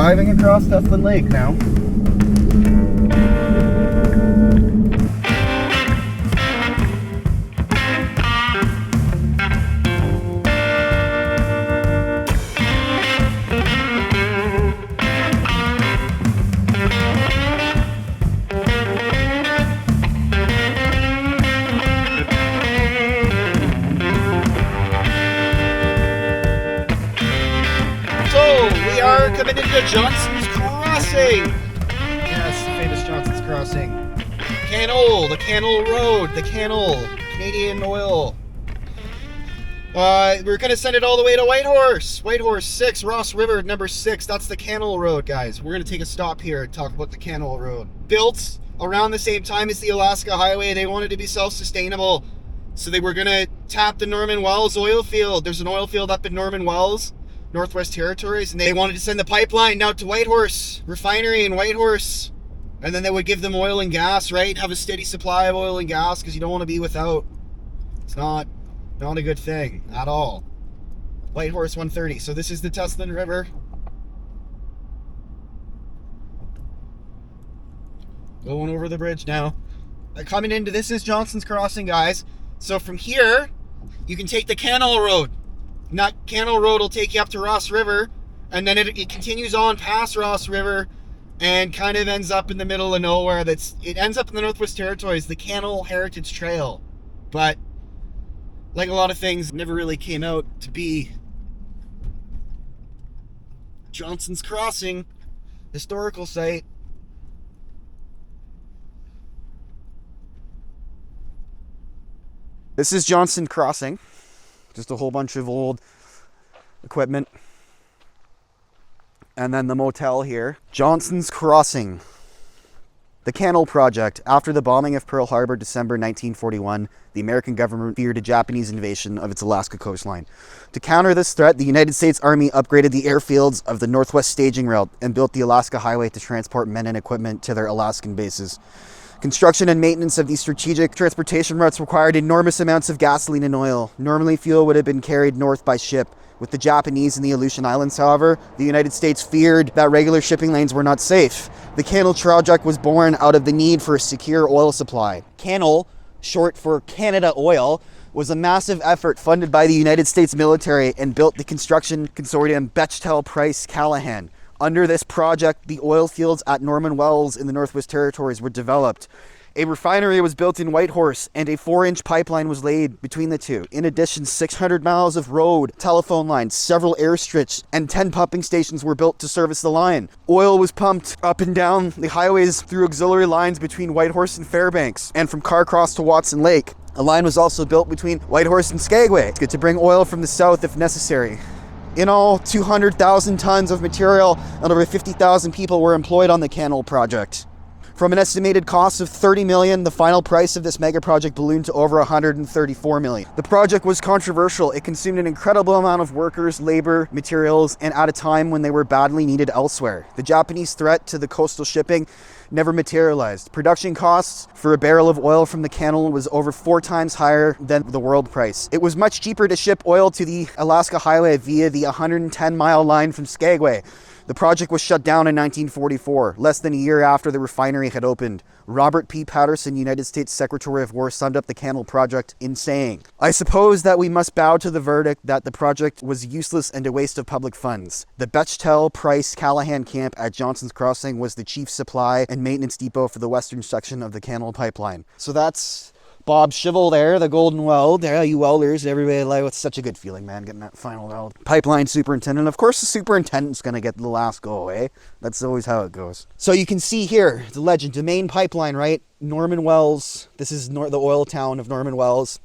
driving across Dufflin Lake now. Coming into Johnson's Crossing. Yes, famous Johnson's Crossing. Canol, the Canol Road, the Canol, Canadian oil. We're gonna send it all the way to Whitehorse. Whitehorse 6, Ross River, number 6. That's the Canol Road, guys. We're gonna take a stop here and talk about the Canol Road. Built around the same time as the Alaska Highway. They wanted to be self-sustainable. So they were gonna tap the Norman Wells oil field. There's an oil field up in Norman Wells, Northwest Territories, and they wanted to send the pipeline out to Whitehorse refinery in Whitehorse, and then they would give them oil and gas, right? Have a steady supply of oil and gas, because you don't want to be without. It's not a good thing at all. Whitehorse 130. So this is the Teslin River. Going over the bridge now. Coming into this is Johnson's Crossing, guys. So from here, you can take the Canol Road. Canol Road will take you up to Ross River, and then it continues on past Ross River and kind of ends up in the middle of nowhere. It ends up in the Northwest Territories, the Canol Heritage Trail. But like a lot of things, never really came out to be. Johnson's Crossing, historical site. This is Johnson Crossing. Just a whole bunch of old equipment. And then the motel here. Johnson's Crossing. The Canol Project. After the bombing of Pearl Harbor, December 1941, the American government feared a Japanese invasion of its Alaska coastline. To counter this threat, the United States Army upgraded the airfields of the Northwest Staging Route and built the Alaska Highway to transport men and equipment to their Alaskan bases. Construction and maintenance of these strategic transportation routes required enormous amounts of gasoline and oil. Normally, fuel would have been carried north by ship. With the Japanese in the Aleutian Islands, however, the United States feared that regular shipping lanes were not safe. The Canol Project was born out of the need for a secure oil supply. Canol, short for Canada Oil, was a massive effort funded by the United States military and built the construction consortium Bechtel Price Callahan. Under this project, the oil fields at Norman Wells in the Northwest Territories were developed. A refinery was built in Whitehorse, and a 4-inch pipeline was laid between the two. In addition, 600 miles of road, telephone lines, several airstrips, and 10 pumping stations were built to service the line. Oil was pumped up and down the highways through auxiliary lines between Whitehorse and Fairbanks, and from Carcross to Watson Lake. A line was also built between Whitehorse and Skagway to bring oil from the south if necessary. In all, 200,000 tons of material and over 50,000 people were employed on the Canol project. From an estimated cost of $30 million, the final price of this mega project ballooned to over $134 million. The project was controversial. It consumed an incredible amount of workers, labor, materials, and at a time when they were badly needed elsewhere. The Japanese threat to the coastal shipping never materialized. Production costs for a barrel of oil from the Canol was over 4 times higher than the world price. It was much cheaper to ship oil to the Alaska Highway via the 110-mile line from Skagway. The project was shut down in 1944, less than a year after the refinery had opened. Robert P. Patterson, United States Secretary of War, summed up the Canol project in saying, "I suppose that we must bow to the verdict that the project was useless and a waste of public funds. The Bechtel Price Callahan camp at Johnson's Crossing was the chief supply and maintenance depot for the western section of the Canol pipeline." So that's Bob Shivel there, the Golden Weld. There, you welders, everybody, like, it's such a good feeling, man, getting that final weld. Pipeline superintendent. Of course, the superintendent's going to get the last go, eh? That's always how it goes. So you can see here, the legend, the main pipeline, right? Norman Wells. This is the oil town of Norman Wells.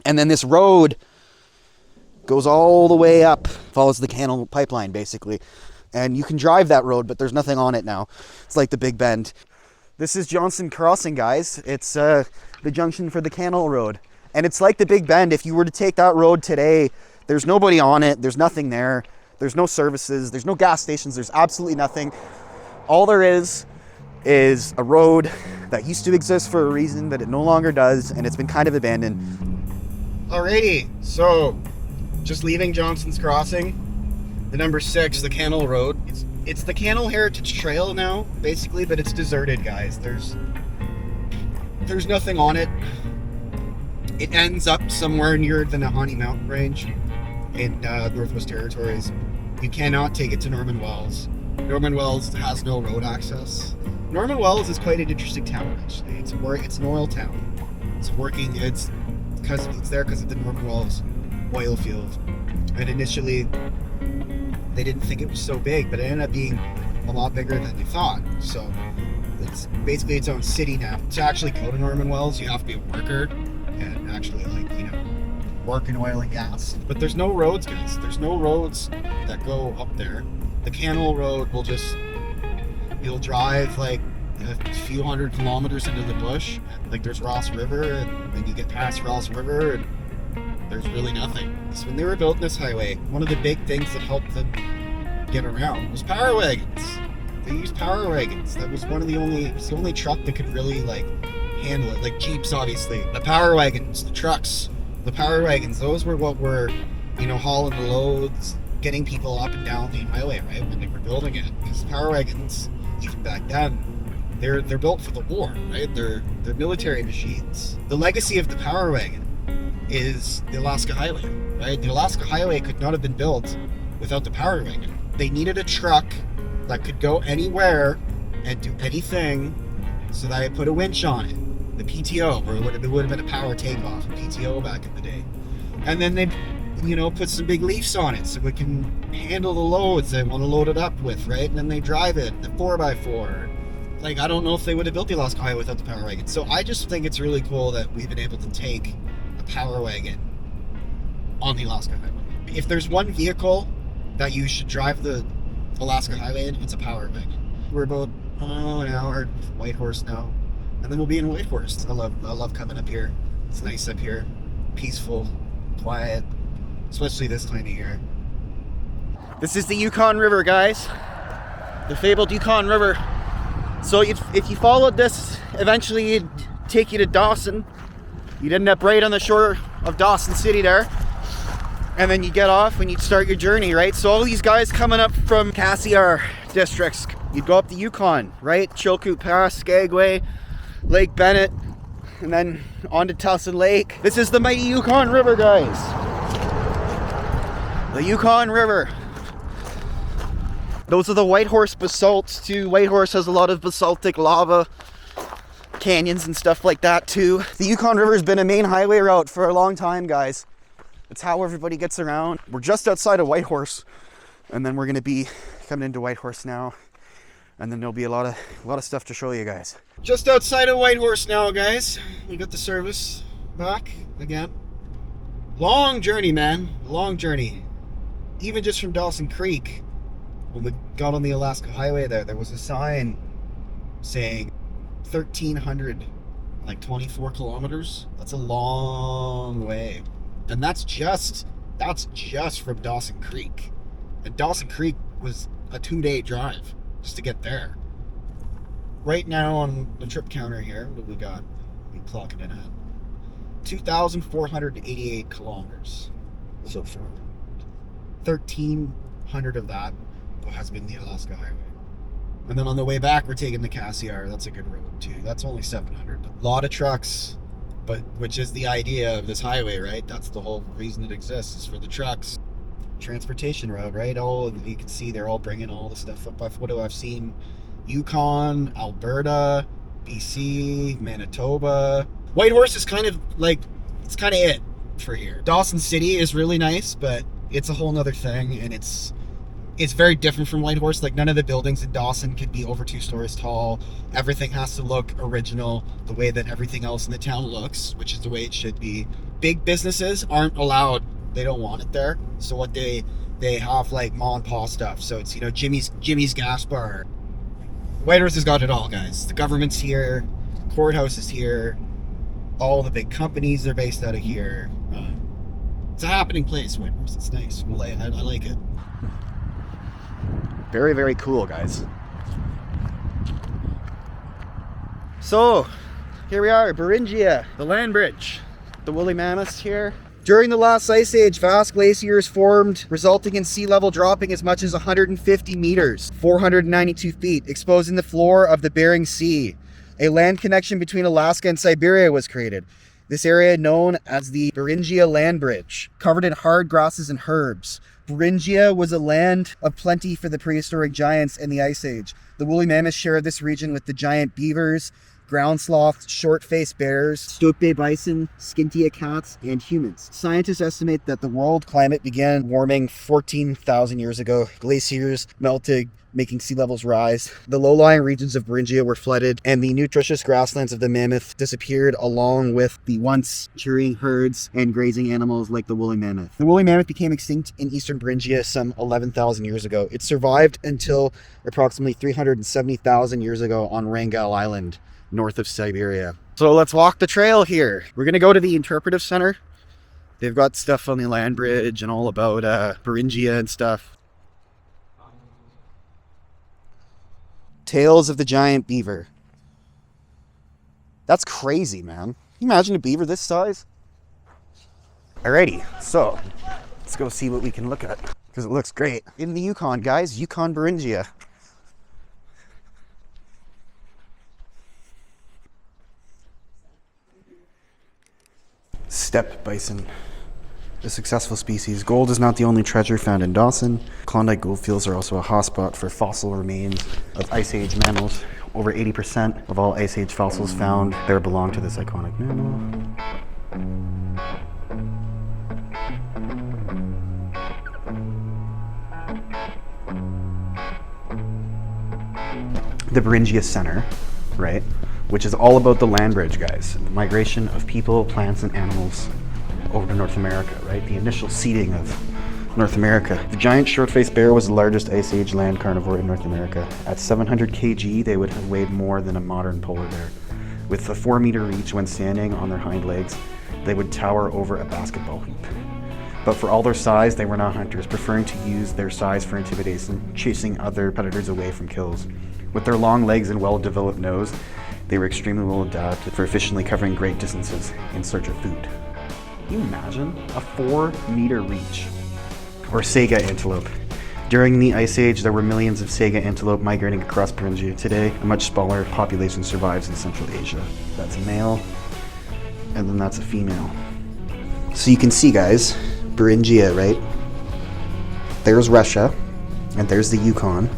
And then this road goes all the way up, follows the Canol pipeline, basically. And you can drive that road, but there's nothing on it now. It's like the Big Bend. This is Johnson Crossing, guys. It's the junction for the Canol Road. And it's like the Big Bend. If you were to take that road today, there's nobody on it. There's nothing there. There's no services. There's no gas stations. There's absolutely nothing. All there is a road that used to exist for a reason, but it no longer does, and it's been kind of abandoned. Alrighty, so just leaving Johnson's Crossing, the number 6, the Canol Road. It's It's the Canol Heritage Trail now, basically, but it's deserted, guys. There's nothing on it. It ends up somewhere near the Nahanni Mountain Range in Northwest Territories. You cannot take it to Norman Wells. Norman Wells has no road access. Norman Wells is quite an interesting town, actually. It's an oil town. It's there because of the Norman Wells oil field. And initially, they didn't think it was so big, but it ended up being a lot bigger than they thought. So it's basically its own city now. To actually go to Norman Wells, you have to be a worker and actually, work in oil and gas. But there's no roads, guys. There's no roads that go up there. The Canol Road you'll drive a few hundred kilometers into the bush. There's Ross River, and then you get past Ross River, and there's really nothing. So when they were building this highway, one of the big things that helped them get around was power wagons. They used power wagons. That was the only truck that could really handle it. Like Jeeps, obviously. The power wagons, the trucks, the power wagons, those were what were, hauling the loads, getting people up and down the highway, right, when they were building it. Because power wagons, even back then, they're built for the war, right? They're military machines. The legacy of the power wagon is the Alaska Highway, right? The Alaska Highway could not have been built without the power wagon. They needed a truck that could go anywhere and do anything, so that I put a winch on it, the PTO, or it would have been a power takeoff, a PTO back in the day. And then they, put some big leafs on it so it can handle the loads they want to load it up with, right? And then they drive it, the 4x4. I don't know if they would have built the Alaska Highway without the power wagon. So I just think it's really cool that we've been able to take a power wagon on the Alaska Highway. If there's one vehicle that you should drive the Alaska Highway in, it's a power wagon. We're about an hour Whitehorse now, and then we'll be in Whitehorse. I love coming up here. It's nice up here, peaceful, quiet, especially this time of year. This is the Yukon River, guys. The fabled Yukon River. So if you followed this, eventually it'd take you to Dawson. You'd end up right on the shore of Dawson City there. And then you get off and you'd start your journey, right? So all these guys coming up from Cassiar districts, you'd go up the Yukon, right? Chilkoot Pass, Skagway, Lake Bennett, and then on to Tucson Lake. This is the mighty Yukon River, guys. The Yukon River. Those are the Whitehorse basalts too. Whitehorse has a lot of basaltic lava, canyons and stuff like that too. The Yukon River has been a main highway route for a long time, guys. It's how everybody gets around. We're just outside of Whitehorse, and then we're gonna be coming into Whitehorse now, and then there'll be a lot of stuff to show you guys. Just outside of Whitehorse now, guys. We got the service back again. Long journey, man. Long journey. Even just from Dawson Creek, when we got on the Alaska Highway there was a sign saying 1,300, 24 kilometers. That's a long way. And that's just from Dawson Creek. And Dawson Creek was a 2-day drive just to get there. Right now on the trip counter here, what do we got? We clock it in at 2,488 kilometers so far. 1,300 of that has been the Alaska Highway. And then on the way back, we're taking the Cassiar. That's a good road too. That's only 700. A lot of trucks, but which is the idea of this highway, right? That's the whole reason it exists, is for the trucks. Transportation route, right? You can see they're all bringing all the stuff up. What I've seen, Yukon, Alberta, BC, Manitoba. Whitehorse is kind of it for here. Dawson City is really nice, but it's a whole nother thing, and it's very different from Whitehorse. None of the buildings in Dawson could be over 2 stories tall. Everything has to look original, the way that everything else in the town looks, which is the way it should be. Big businesses aren't allowed. They don't want it there. So what they have mom and pop stuff. So it's, Jimmy's Gas Bar. Whitehorse has got it all, guys. The government's here, courthouse is here, all the big companies are based out of here. It's a happening place, Whitehorse. It's nice. I like it. Very, very cool, guys. So, here we are, Beringia, the land bridge. The woolly mammoths here. During the last ice age, vast glaciers formed, resulting in sea level dropping as much as 150 meters, 492 feet, exposing the floor of the Bering Sea. A land connection between Alaska and Siberia was created. This area known as the Beringia Land Bridge, covered in hard grasses and herbs. Beringia was a land of plenty for the prehistoric giants in the Ice Age. The woolly mammoths shared this region with the giant beavers, ground sloths, short-faced bears, stoat bay bison, skintia cats, and humans. Scientists estimate that the world climate began warming 14,000 years ago. Glaciers melted, making sea levels rise. The low-lying regions of Beringia were flooded, and the nutritious grasslands of the mammoth disappeared, along with the once cheering herds and grazing animals like the woolly mammoth. The woolly mammoth became extinct in eastern Beringia some 11,000 years ago. It survived until approximately 370,000 years ago on Wrangel Island, north of Siberia. So let's walk the trail here. We're gonna go to the Interpretive Center. They've got stuff on the land bridge and all about Beringia and stuff. Tales of the giant beaver. That's crazy, man. Can you imagine a beaver this size? Alrighty, so let's go see what we can look at, because it looks great. In the Yukon, guys, Yukon Beringia. Steppe bison. A successful species. Gold is not the only treasure found in Dawson. Klondike goldfields are also a hotspot for fossil remains of Ice Age mammals. Over 80% of all Ice Age fossils found there belong to this iconic mammal. The Beringia Center, right? Which is all about the land bridge, guys. The migration of people, plants, and animals over to North America, right? The initial seeding of North America. The giant short-faced bear was the largest Ice Age land carnivore in North America. At 700 kg, they would have weighed more than a modern polar bear. With a 4-meter reach when standing on their hind legs, they would tower over a basketball hoop. But for all their size, they were not hunters, preferring to use their size for intimidation, chasing other predators away from kills. With their long legs and well-developed nose, they were extremely well adapted for efficiently covering great distances in search of food. Can you imagine a 4-meter reach? Or Saiga antelope. During the Ice Age, there were millions of Saiga antelope migrating across Beringia. Today, a much smaller population survives in Central Asia. That's a male, and then that's a female. So you can see, guys, Beringia, right? There's Russia, and there's the Yukon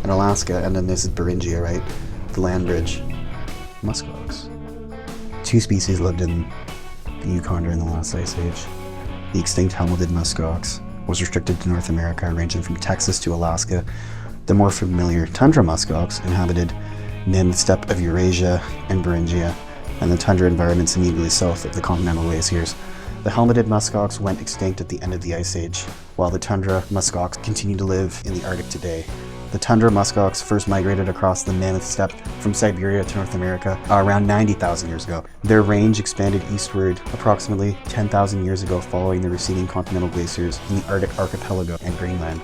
and Alaska, and then this is Beringia, right? The land bridge. Muskox. 2 species lived in the Yukon during the last Ice Age. The extinct helmeted muskox was restricted to North America, ranging from Texas to Alaska. The more familiar tundra muskox inhabited the steppe of Eurasia and Beringia, and the tundra environments immediately south of the continental glaciers. The helmeted muskox went extinct at the end of the Ice Age, while the tundra muskox continue to live in the Arctic today. The tundra muskox first migrated across the Mammoth Steppe from Siberia to North America around 90,000 years ago. Their range expanded eastward approximately 10,000 years ago following the receding continental glaciers in the Arctic archipelago and Greenland.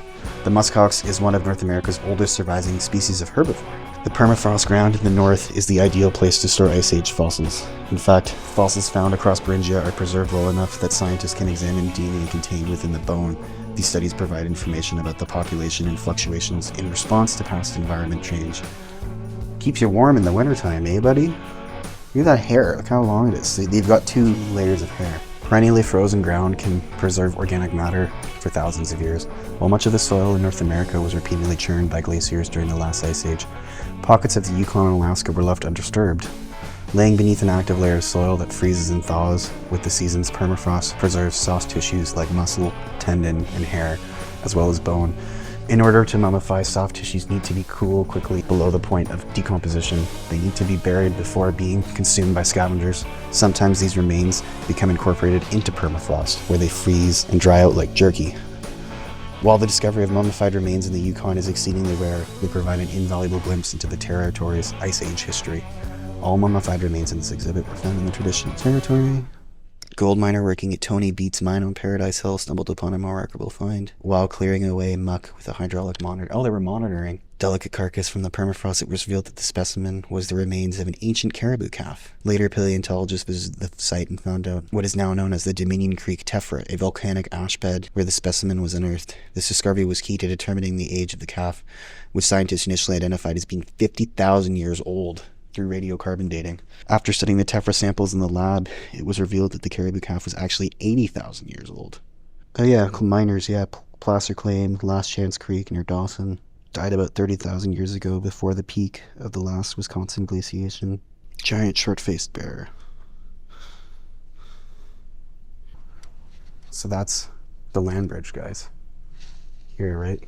The muskox is one of North America's oldest surviving species of herbivore. The permafrost ground in the north is the ideal place to store Ice Age fossils. In fact, fossils found across Beringia are preserved well enough that scientists can examine DNA contained within the bone. These studies provide information about the population and fluctuations in response to past environment change. Keeps you warm in the wintertime, eh, buddy? Look at that hair, look how long it is. They've got 2 layers of hair. Perennially frozen ground can preserve organic matter for thousands of years. While much of the soil in North America was repeatedly churned by glaciers during the last Ice Age, pockets of the Yukon and Alaska were left undisturbed. Laying beneath an active layer of soil that freezes and thaws with the season's permafrost preserves soft tissues like muscle, tendon, and hair, as well as bone. In order to mummify, soft tissues need to be cool quickly below the point of decomposition. They need to be buried before being consumed by scavengers. Sometimes these remains become incorporated into permafrost, where they freeze and dry out like jerky. While the discovery of mummified remains in the Yukon is exceedingly rare, they provide an invaluable glimpse into the territory's Ice Age history. All mummified remains in this exhibit were found in the traditional territory. Gold miner working at Tony Beat's mine on Paradise Hill stumbled upon a remarkable find while clearing away muck with a hydraulic monitor. Oh, they were monitoring. delicate carcass from the permafrost, it was revealed that the specimen was the remains of an ancient caribou calf. Later, paleontologists visited the site and found out what is now known as the Dominion Creek tephra, a volcanic ash bed where the specimen was unearthed. This discovery was key to determining the age of the calf, which scientists initially identified as being 50,000 years old through radiocarbon dating. After studying the tephra samples in the lab, it was revealed that the caribou calf was actually 80,000 years old. Oh yeah, miners, yeah, Placer Claim, Last Chance Creek near Dawson. Died about 30,000 years ago before the peak of the last Wisconsin glaciation. Giant short-faced bear. So that's the land bridge, guys. Here, right?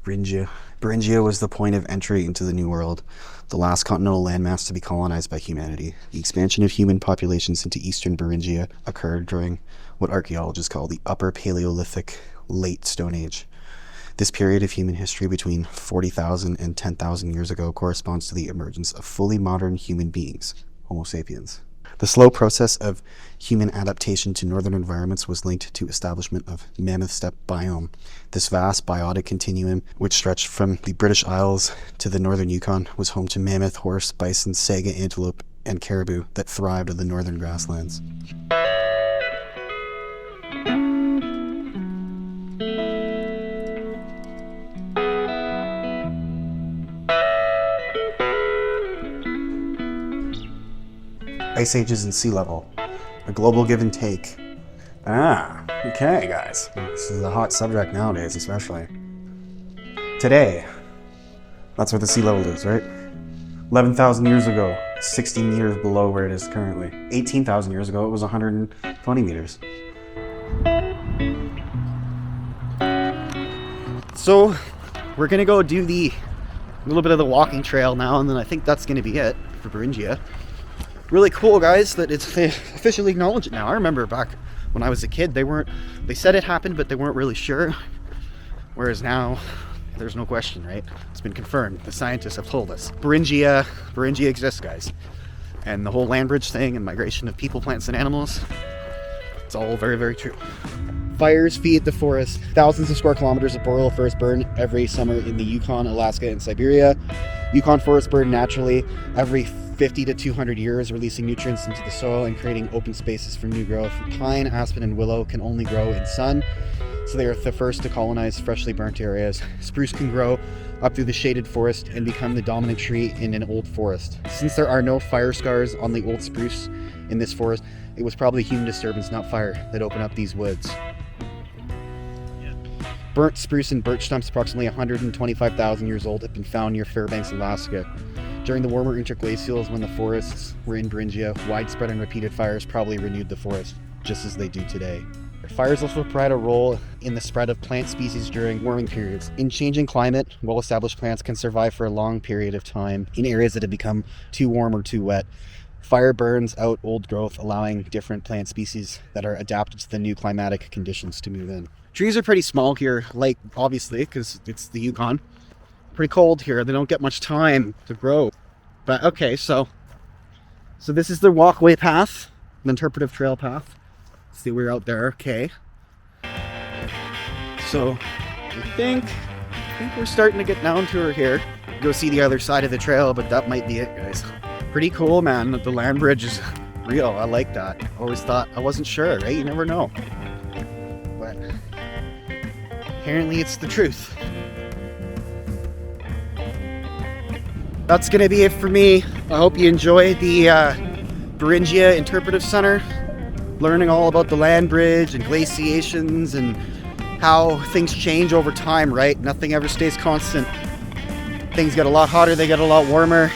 Beringia. Beringia was the point of entry into the New World, the last continental landmass to be colonized by humanity. The expansion of human populations into eastern Beringia occurred during what archaeologists call the Upper Paleolithic Late Stone Age. This period of human history between 40,000 and 10,000 years ago corresponds to the emergence of fully modern human beings, Homo sapiens. The slow process of human adaptation to northern environments was linked to establishment of Mammoth Steppe biome. This vast biotic continuum, which stretched from the British Isles to the northern Yukon, was home to mammoth, horse, bison, saga, antelope, and caribou that thrived on the northern grasslands. Ice ages and sea level. A global give and take. Okay, guys. This is a hot subject nowadays, especially. Today, that's what the sea level is, right? 11,000 years ago, 60 meters below where it is currently. 18,000 years ago, it was 120 meters. So, we're gonna go do a little bit of the walking trail now, and then I think that's gonna be it for Beringia. Really cool, guys, that they officially acknowledge it now. I remember back when I was a kid, they said it happened, but they weren't really sure. Whereas now, there's no question, right? It's been confirmed. The scientists have told us. Beringia exists, guys. And the whole land bridge thing and migration of people, plants, and animals, it's all very, very true. Fires feed the forest. Thousands of square kilometers of boreal forest burn every summer in the Yukon, Alaska, and Siberia. Yukon forests burn naturally every 50 to 200 years, releasing nutrients into the soil and creating open spaces for new growth. Pine, aspen, and willow can only grow in sun, so they are the first to colonize freshly burnt areas. Spruce can grow up through the shaded forest and become the dominant tree in an old forest. Since there are no fire scars on the old spruce in this forest, it was probably human disturbance, not fire, that opened up these woods. Burnt spruce and birch stumps, approximately 125,000 years old, have been found near Fairbanks, Alaska. During the warmer interglacials, when the forests were in Beringia, widespread and repeated fires probably renewed the forest, just as they do today. Fires also played a role in the spread of plant species during warming periods. In changing climate, well-established plants can survive for a long period of time in areas that have become too warm or too wet. Fire burns out old growth, allowing different plant species that are adapted to the new climatic conditions to move in. Trees are pretty small here, like obviously, because it's the Yukon. Pretty cold here. They don't get much time to grow. But okay, so this is the walkway path, the interpretive trail path. See, we're out there. Okay. So I think we're starting to get down to her here. Go see the other side of the trail, but that might be it, guys. Pretty cool, man. The land bridge is real. I like that. Always thought, I wasn't sure, right? You never know. But apparently it's the truth. That's going to be it for me. I hope you enjoy the Beringia Interpretive Center, learning all about the land bridge and glaciations and how things change over time, right? Nothing ever stays constant. Things get a lot hotter, they get a lot warmer.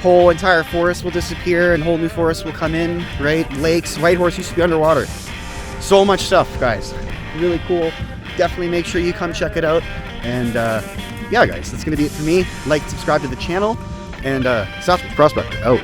Whole entire forest will disappear and whole new forests will come in, right? Lakes, Whitehorse used to be underwater. So much stuff, guys. Really cool. Definitely make sure you come check it out. And yeah, guys, that's going to be it for me. Like, subscribe to the channel, and South Prospector out.